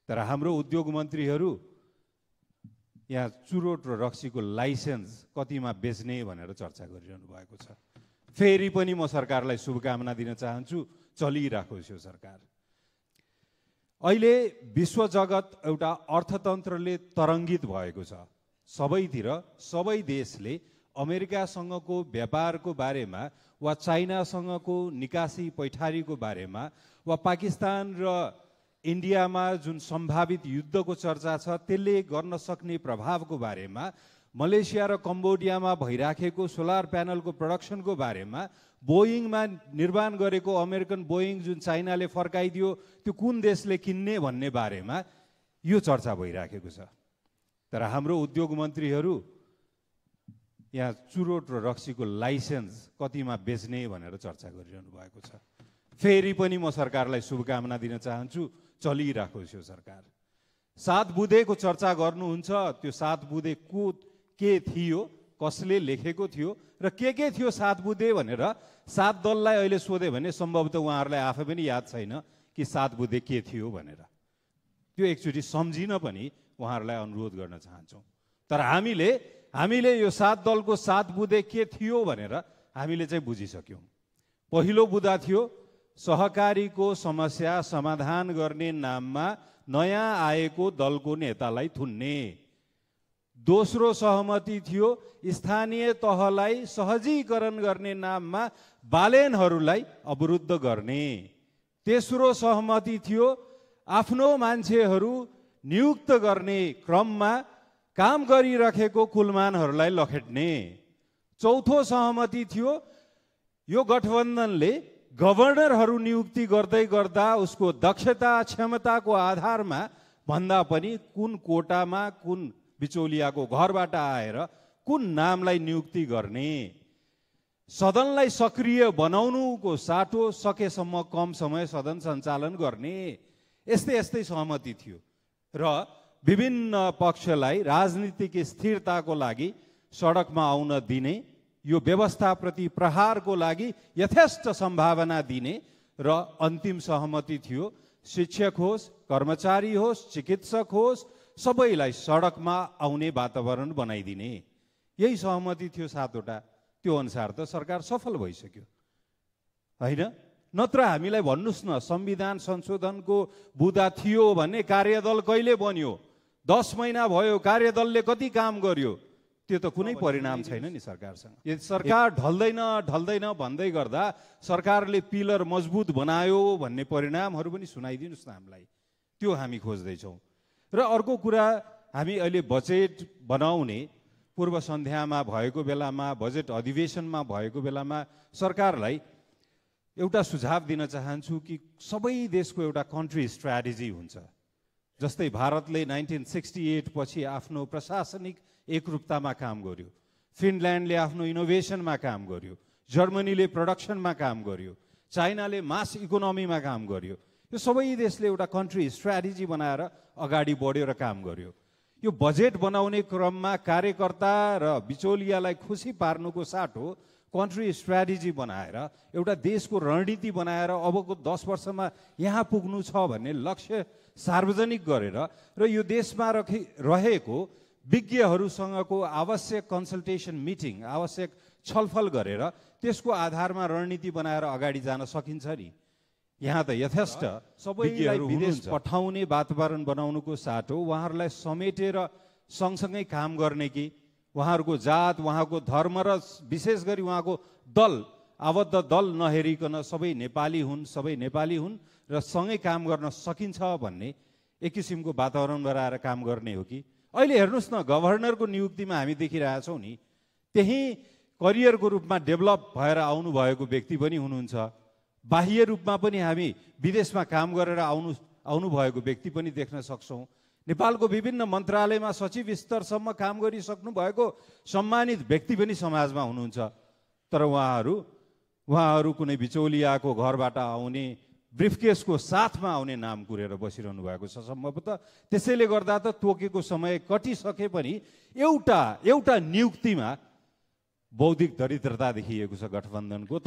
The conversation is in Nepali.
तर हाम्रो उद्योग मन्त्रीहरू यहाँ चुरोट र रक्सीको लाइसेन्स कतिमा बेच्ने भनेर चर्चा गरिरहनु भएको छ। फेरि पनि म सरकारलाई शुभकामना दिन चाहन्छु, चलिराखोस् यो सरकार। अहिले विश्व जगत एउटा अर्थतन्त्रले तरङ्गित भएको छ। सबैतिर सबै देशले अमेरिकासँगको व्यापारको बारेमा वा चाइनासँगको निकासी पैठारीको बारेमा वा पाकिस्तान र इन्डियामा जुन सम्भावित युद्धको चर्चा छ त्यसले गर्न सक्ने प्रभावको बारेमा, मलेसिया र कम्बोडियामा भइराखेको सोलर प्यानलको प्रोडक्सनको बारेमा, बोइङमा निर्माण गरेको अमेरिकन बोइङ जुन चाइनाले फर्काइदियो त्यो कुन देशले किन्ने भन्ने बारेमा यो चर्चा भइराखेको छ। तर हाम्रो उद्योग मन्त्रीहरू यहाँ चुरोट र रक्सीको लाइसेन्स कतिमा बेच्ने भनेर चर्चा गरिरहनु भएको छ। फेरि पनि म सरकारलाई शुभकामना दिन चाहन्छु, चलिराखोस् यो सरकार। 7 बुँदेको चर्चा गर्नुहुन्छ, त्यो 7 बुँदे के थियो, कसले लेखेको थियो र के थियो 7 बुँदे भनेर 7 दललाई अहिले सोधे भने सम्भवतः उहाँहरूलाई आफै पनि याद छैन कि 7 बुँदे के थियो भनेर। त्यो एकचोटि सम्झिन पनि उहाँहरूलाई अनुरोध गर्न चाहन्छौँ। तर हामीले यो 7 दलको 7 बुँदे के थियो भनेर हामीले चाहिँ बुझिसक्यौँ। पहिलो बुँदा थियो सहकारीको समस्या समाधान गर्ने नाममा नयाँ आएको दलको नेतालाई थुन्ने। दोस्रो सहमति थियो स्थानीय तहलाई सहजीकरण गर्ने नाममा बालेनहरूलाई अवरुद्ध गर्ने। तेस्रो सहमति थियो आफ्नो मान्छेहरू नियुक्त गर्ने क्रममा काम गरिरहेको कुलमानहरूलाई लखेट्ने। चौथो सहमति थियो यो गठबन्धनले गभर्नरहरू नियुक्ति गर्दै गर्दा उसको दक्षता क्षमताको आधारमा भन्दा पनि कुन कोटामा कुन बिचौलियाको घरबाट आएर कुन नामलाई नियुक्ति गर्ने। सदनलाई सक्रिय बनाउनुको साटो सकेसम्म कम समय सदन सञ्चालन गर्ने। यस्तै सहमति थियो र विभिन्न पक्षलाई राजनीतिक स्थिरताको लागि सडकमा आउन दिने, यो व्यवस्थाप्रति प्रहारको लागि यथेष्ट सम्भावना दिने र अन्तिम सहमति थियो शिक्षक होस्, कर्मचारी होस्, चिकित्सक होस्, सबैलाई सडकमा आउने वातावरण बनाइदिने। यही सहमति थियो 7वटा। त्यो अनुसार त सरकार सफल भइसक्यो होइन? नत्र हामीलाई भन्नुहोस् न, संविधान संशोधनको बुँदा थियो भने कार्यदल कहिले बन्यो? 10 महिना भयो, कार्यदलले कति काम गर्यो? त्यो त कुनै परिणाम छैन नि सरकारसँग। यदि सरकार ढल्दैन भन्दै गर्दा सरकारले पिलर मजबुत बनायो भन्ने परिणामहरू पनि सुनाइदिनुहोस् न हामीलाई। त्यो हामी खोज्दैछौँ। र अर्को कुरा, हामी अहिले बजेट बनाउने पूर्व सन्ध्यामा भएको बेलामा, बजेट अधिवेशनमा भएको बेलामा सरकारलाई एउटा सुझाव दिन चाहन्छु कि सबै देशको एउटा कन्ट्री स्ट्र्याटेजी हुन्छ। जस्तै भारतले 1968 पछि आफ्नो प्रशासनिक एकरूपतामा काम गर्यो, फिनल्यान्डले आफ्नो इनोभेसनमा काम गर्यो, जर्मनीले प्रोडक्सनमा काम गर्यो, चाइनाले मास इकोनोमीमा काम गर्यो। यो सबै देशले एउटा कन्ट्री स्ट्र्याटेजी बनाएर अगाडि बढ्यो र काम गर्यो। यो बजेट बनाउने क्रममा कार्यकर्ता र बिचौलियालाई खुसी पार्नुको साटो कन्ट्री स्ट्र्याटेजी बनाएर एउटा देशको रणनीति बनाएर अबको 10 वर्षमा यहाँ पुग्नु छ भन्ने लक्ष्य सार्वजनिक गरेर र यो देशमा रहेको विज्ञहरूसँगको आवश्यक कन्सल्टेसन मिटिङ, आवश्यक छलफल गरेर त्यसको आधारमा रणनीति बनाएर अगाडि जान सकिन्छ नि। यहाँ त यथेष्ट सबैलाई विदेश पठाउने वातावरण बनाउनुको साटो उहाँहरूलाई समेटेर सँगसँगै काम गर्ने कि उहाँहरूको जात, उहाँको धर्म र विशेष गरी उहाँको दल, आबद्ध दल नहेरिकन सबै नेपाली हुन् र सँगै काम गर्न सकिन्छ भन्ने एक किसिमको वातावरण बनाएर काम गर्ने हो कि? अहिले हेर्नुहोस् न, गभर्नरको नियुक्तिमा हामी देखिरहेछौँ नि, त्यही करियरको रूपमा डेभलप भएर आउनुभएको व्यक्ति पनि हुनुहुन्छ। बाह्य रूपमा पनि हामी विदेशमा काम गरेर आउनुभएको व्यक्ति पनि देख्न सक्छौँ। नेपालको विभिन्न मन्त्रालयमा सचिव स्तरसम्म काम गरिसक्नु भएको सम्मानित व्यक्ति पनि समाजमा हुनुहुन्छ। तर उहाँहरू कुनै बिचौलियाको घरबाट आउने, ब्रिफकेसको साथमा आउने नाम कुरेर बसिरहनु भएको छ सम्भवतः। त्यसैले गर्दा त तोकेको समय कटिसके पनि एउटा नियुक्तिमा बौद्धिक दरिद्रता देखिएको छ गठबन्धनको।